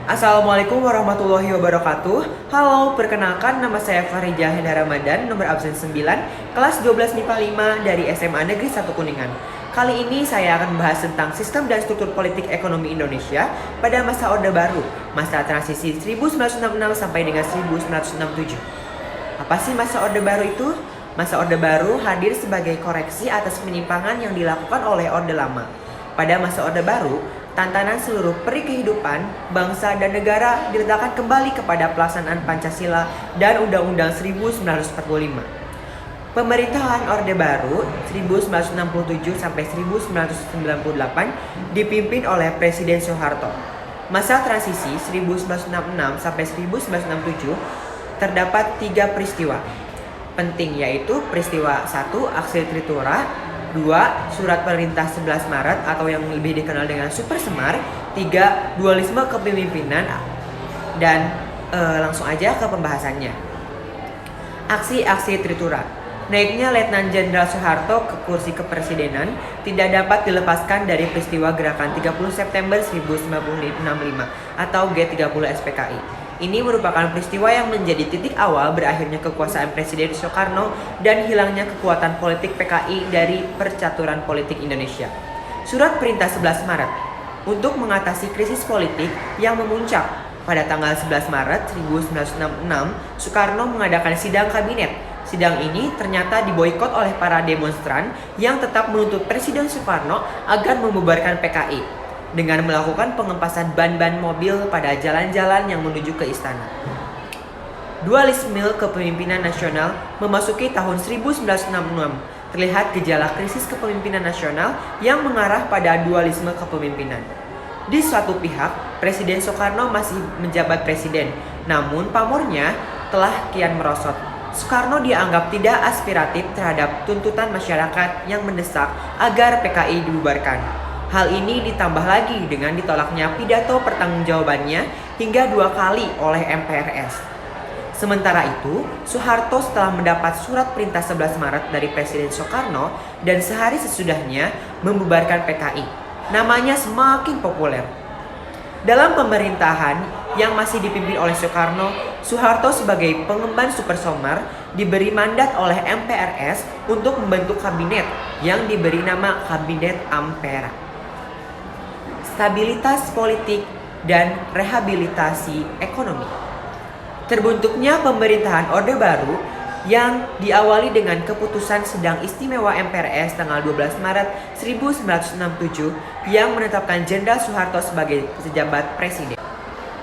Assalamualaikum warahmatullahi wabarakatuh. Halo, perkenalkan nama saya Farijah Hendra Ramadan, nomor absen 9, kelas 12 MIPA 5 dari SMA Negeri 1 Kuningan. Kali ini saya akan membahas tentang sistem dan struktur politik ekonomi Indonesia pada masa Orde Baru, masa transisi 1966 sampai dengan 1967. Apa sih masa Orde Baru itu? Masa Orde Baru hadir sebagai koreksi atas penyimpangan yang dilakukan oleh Orde Lama. Pada masa Orde Baru, tantangan seluruh peri kehidupan, bangsa, dan negara diletakkan kembali kepada pelaksanaan Pancasila dan Undang-Undang 1945. Pemerintahan Orde Baru 1967 sampai 1998 dipimpin oleh Presiden Soeharto. Masa transisi 1966 sampai 1967 terdapat 3 peristiwa penting, yaitu peristiwa 1. Aksi Trikora, 2. Surat Perintah 11 Maret atau yang lebih dikenal dengan Super Semar, 3. Dualisme kepemimpinan. Dan langsung aja ke pembahasannya. Aksi Trikora. Naiknya Letnan Jenderal Soeharto ke kursi kepresidenan tidak dapat dilepaskan dari peristiwa Gerakan 30 September 1965 atau G30 SPKI. Ini merupakan peristiwa yang menjadi titik awal berakhirnya kekuasaan Presiden Soekarno dan hilangnya kekuatan politik PKI dari percaturan politik Indonesia. Surat Perintah 11 Maret. Untuk mengatasi krisis politik yang memuncak, pada tanggal 11 Maret 1966, Soekarno mengadakan sidang kabinet. Sidang ini ternyata diboikot oleh para demonstran yang tetap menuntut Presiden Soekarno agar membubarkan PKI dengan melakukan pengempasan ban-ban mobil pada jalan-jalan yang menuju ke istana. Dualisme kepemimpinan nasional memasuki tahun 1966. Terlihat gejala krisis kepemimpinan nasional yang mengarah pada dualisme kepemimpinan. Di suatu pihak, Presiden Soekarno masih menjabat presiden, namun pamornya telah kian merosot. Soekarno dianggap tidak aspiratif terhadap tuntutan masyarakat yang mendesak agar PKI dibubarkan. Hal ini ditambah lagi dengan ditolaknya pidato pertanggungjawabannya hingga 2 kali oleh MPRS. Sementara itu, Soeharto setelah mendapat surat perintah 11 Maret dari Presiden Soekarno dan sehari sesudahnya membubarkan PKI. Namanya semakin populer. Dalam pemerintahan yang masih dipimpin oleh Soekarno, Soeharto sebagai pengemban Super Semar diberi mandat oleh MPRS untuk membentuk kabinet yang diberi nama Kabinet Ampera. Stabilitas politik dan rehabilitasi ekonomi. Terbentuknya pemerintahan Orde Baru yang diawali dengan keputusan Sedang Istimewa MPRS tanggal 12 Maret 1967 yang menetapkan Jenderal Soeharto sebagai pejabat presiden.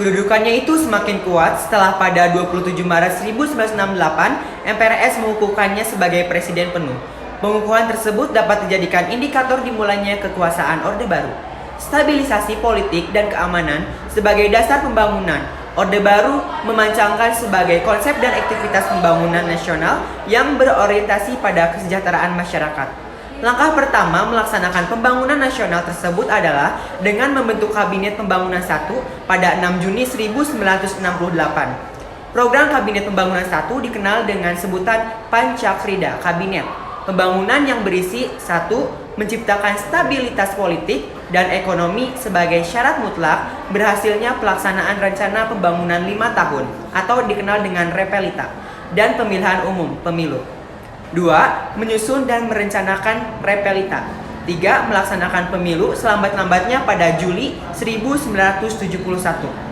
Kedudukannya itu semakin kuat setelah pada 27 Maret 1968 MPRS mengukuhkannya sebagai presiden penuh. Pengukuhan tersebut dapat dijadikan indikator dimulainya kekuasaan Orde Baru. Stabilisasi politik dan keamanan sebagai dasar pembangunan. Orde Baru memancangkan sebagai konsep dan aktivitas pembangunan nasional yang berorientasi pada kesejahteraan masyarakat. Langkah pertama melaksanakan pembangunan nasional tersebut adalah dengan membentuk Kabinet Pembangunan 1 pada 6 Juni 1968. Program Kabinet Pembangunan 1 dikenal dengan sebutan Pancakrida Kabinet. Pembangunan yang berisi 1. Menciptakan stabilitas politik dan ekonomi sebagai syarat mutlak berhasilnya pelaksanaan rencana pembangunan 5 tahun atau dikenal dengan Repelita dan pemilihan umum pemilu. 2. Menyusun dan merencanakan Repelita. 3. Melaksanakan pemilu selambat-lambatnya pada Juli 1971.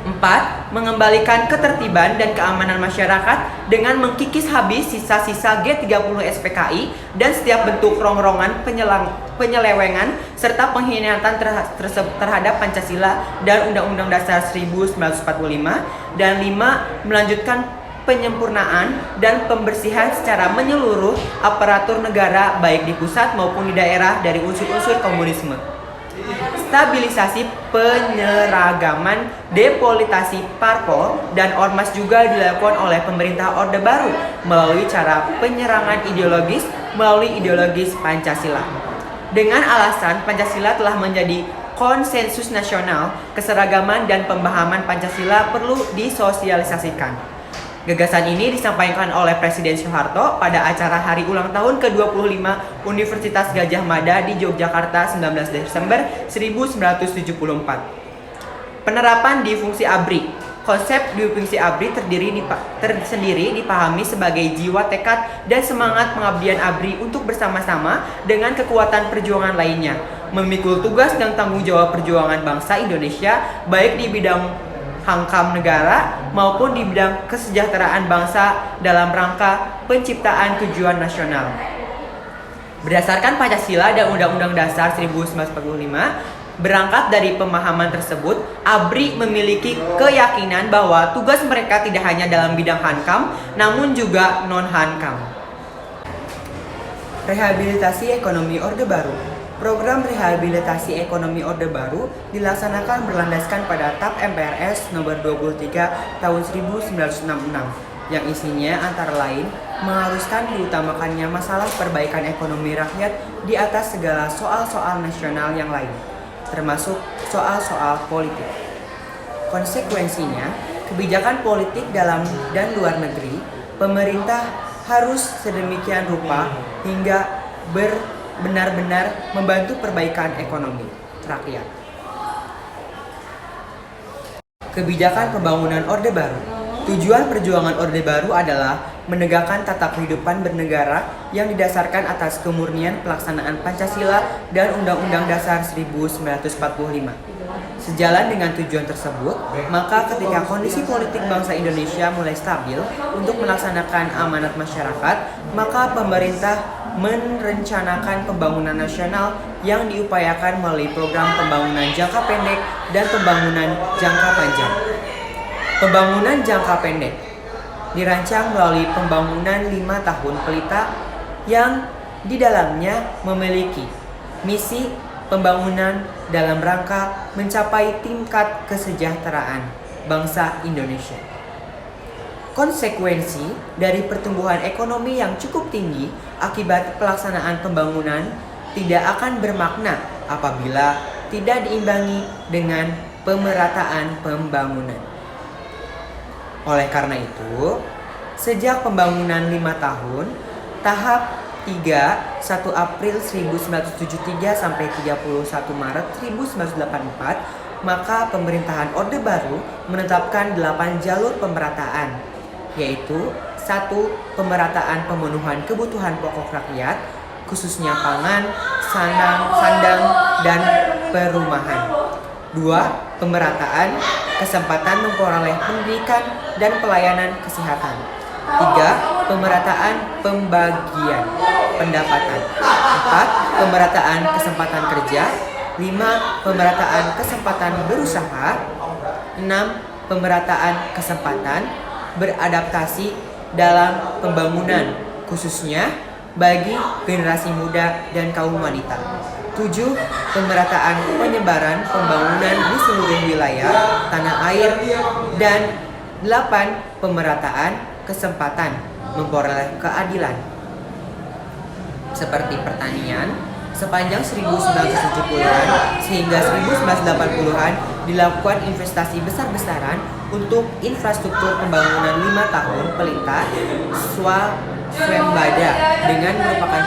4. Mengembalikan ketertiban dan keamanan masyarakat dengan mengkikis habis sisa-sisa G30 SPKI dan setiap bentuk rongrongan penyelewengan serta pengkhianatan terhadap Pancasila dan Undang-Undang Dasar 1945. Dan 5. Melanjutkan penyempurnaan dan pembersihan secara menyeluruh aparatur negara baik di pusat maupun di daerah dari unsur-unsur komunisme. Stabilisasi penyeragaman, depolitisasi parpol dan ormas juga dilakukan oleh pemerintah Orde Baru melalui cara penyerangan ideologis melalui ideologis Pancasila. Dengan alasan Pancasila telah menjadi konsensus nasional, keseragaman dan pemahaman Pancasila perlu disosialisasikan. Gagasan ini disampaikan oleh Presiden Soeharto pada acara hari ulang tahun ke-25 Universitas Gadjah Mada di Yogyakarta 19 Desember 1974. Penerapan di fungsi ABRI. Konsep di fungsi ABRI tersendiri dipahami sebagai jiwa tekad dan semangat pengabdian ABRI untuk bersama-sama dengan kekuatan perjuangan lainnya, memikul tugas dan tanggung jawab perjuangan bangsa Indonesia baik di bidang hankam negara maupun di bidang kesejahteraan bangsa dalam rangka penciptaan tujuan nasional. Berdasarkan Pancasila dan Undang-Undang Dasar 1945, berangkat dari pemahaman tersebut, ABRI memiliki keyakinan bahwa tugas mereka tidak hanya dalam bidang hankam, namun juga non-hankam. Rehabilitasi ekonomi Orde Baru. Program rehabilitasi ekonomi Orde Baru dilaksanakan berlandaskan pada TAP MPRS nomor 23 tahun 1966 yang isinya antara lain mengharuskan diutamakannya masalah perbaikan ekonomi rakyat di atas segala soal-soal nasional yang lain, termasuk soal-soal politik. Konsekuensinya, kebijakan politik dalam dan luar negeri, pemerintah harus sedemikian rupa hingga benar-benar membantu perbaikan ekonomi rakyat. Kebijakan pembangunan Orde Baru. Tujuan perjuangan Orde Baru adalah menegakkan tata kehidupan bernegara yang didasarkan atas kemurnian pelaksanaan Pancasila dan Undang-Undang Dasar 1945. Sejalan dengan tujuan tersebut, maka ketika kondisi politik bangsa Indonesia mulai stabil untuk melaksanakan amanat masyarakat, maka pemerintah merencanakan pembangunan nasional yang diupayakan melalui program pembangunan jangka pendek dan pembangunan jangka panjang. Pembangunan jangka pendek dirancang melalui pembangunan 5 tahun pelita yang di dalamnya memiliki misi pembangunan dalam rangka mencapai tingkat kesejahteraan bangsa Indonesia. Konsekuensi dari pertumbuhan ekonomi yang cukup tinggi akibat pelaksanaan pembangunan tidak akan bermakna apabila tidak diimbangi dengan pemerataan pembangunan. Oleh karena itu, sejak pembangunan 5 tahun, tahap 3, 1 April 1973 sampai 31 Maret 1984, maka pemerintahan Orde Baru menetapkan 8 jalur pemerataan, yaitu 1. Pemerataan pemenuhan kebutuhan pokok rakyat, khususnya pangan, sandang, dan perumahan. 2. Pemerataan kesempatan memperoleh pendidikan dan pelayanan kesehatan. 3. Pemerataan pembagian pendapatan. 4. Pemerataan kesempatan kerja. 5. Pemerataan kesempatan berusaha. 6. Pemerataan kesempatan beradaptasi dalam pembangunan, khususnya bagi generasi muda dan kaum wanita. 7. Pemerataan penyebaran pembangunan di seluruh wilayah tanah air. Dan 8. Pemerataan kesempatan memperoleh keadilan seperti pertanian. Sepanjang 1970-an sehingga 1980-an dilakukan investasi besar-besaran untuk infrastruktur pembangunan 5 tahun pelita swembada dengan merupakan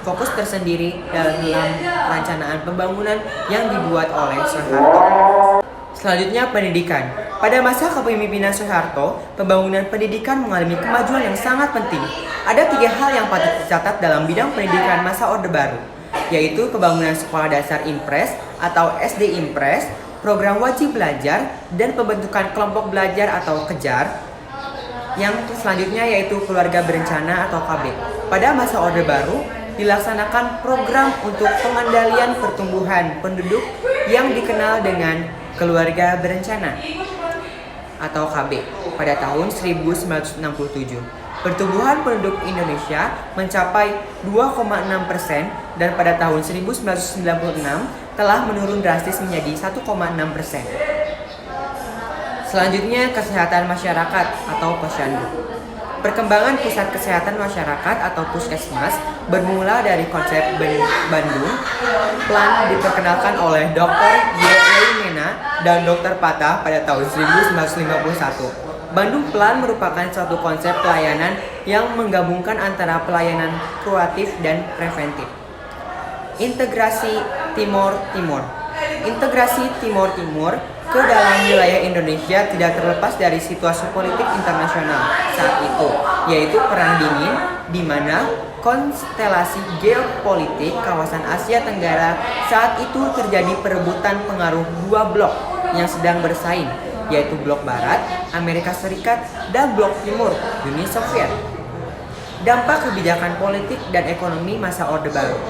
fokus tersendiri dalam perencanaan pembangunan yang dibuat oleh Soeharto. Selanjutnya, pendidikan. Pada masa kepemimpinan Soeharto, pembangunan pendidikan mengalami kemajuan yang sangat penting. Ada 3 hal yang patut dicatat dalam bidang pendidikan masa Orde Baru, yaitu pembangunan sekolah dasar Impres atau SD Impres, program wajib belajar, dan pembentukan kelompok belajar atau kejar. Yang selanjutnya yaitu keluarga berencana atau KB. Pada masa Orde Baru, dilaksanakan program untuk pengendalian pertumbuhan penduduk yang dikenal dengan keluarga berencana atau KB pada tahun 1967. Pertumbuhan penduduk Indonesia mencapai 2,6% dan pada tahun 1996 telah menurun drastis menjadi 1,6%. Selanjutnya, kesehatan masyarakat atau Posyandu. Perkembangan pusat kesehatan masyarakat atau Puskesmas bermula dari konsep Bandung. Plan diperkenalkan oleh Dr. Y.L. Mena dan Dr. Patah pada tahun 1951. Bandung Plan merupakan suatu konsep pelayanan yang menggabungkan antara pelayanan kuratif dan preventif. Integrasi Timur-Timur. Integrasi Timur-Timur ke dalam wilayah Indonesia tidak terlepas dari situasi politik internasional saat itu, yaitu Perang Dingin, di mana konstelasi geopolitik kawasan Asia Tenggara saat itu terjadi perebutan pengaruh dua blok yang sedang bersaing, yaitu blok Barat, Amerika Serikat, dan blok Timur, Uni Soviet. Dampak kebijakan politik dan ekonomi masa Orde Baru.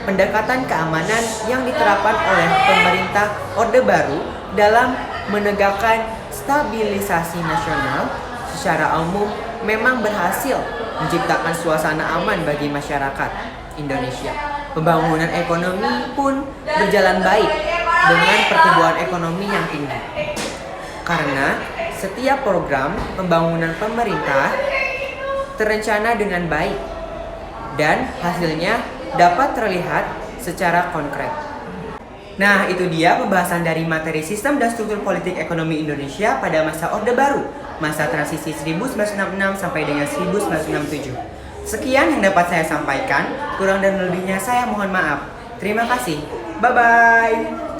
Pendekatan keamanan yang diterapkan oleh pemerintah Orde Baru dalam menegakkan stabilisasi nasional secara umum memang berhasil menciptakan suasana aman bagi masyarakat Indonesia. Pembangunan ekonomi pun berjalan baik dengan pertumbuhan ekonomi yang tinggi. Karena setiap program pembangunan pemerintah terencana dengan baik dan hasilnya dapat terlihat secara konkret. Nah, itu dia pembahasan dari materi sistem dan struktur politik ekonomi Indonesia pada masa Orde Baru, masa transisi 1966 sampai dengan 1967. Sekian yang dapat saya sampaikan, kurang dan lebihnya saya mohon maaf. Terima kasih. Bye-bye.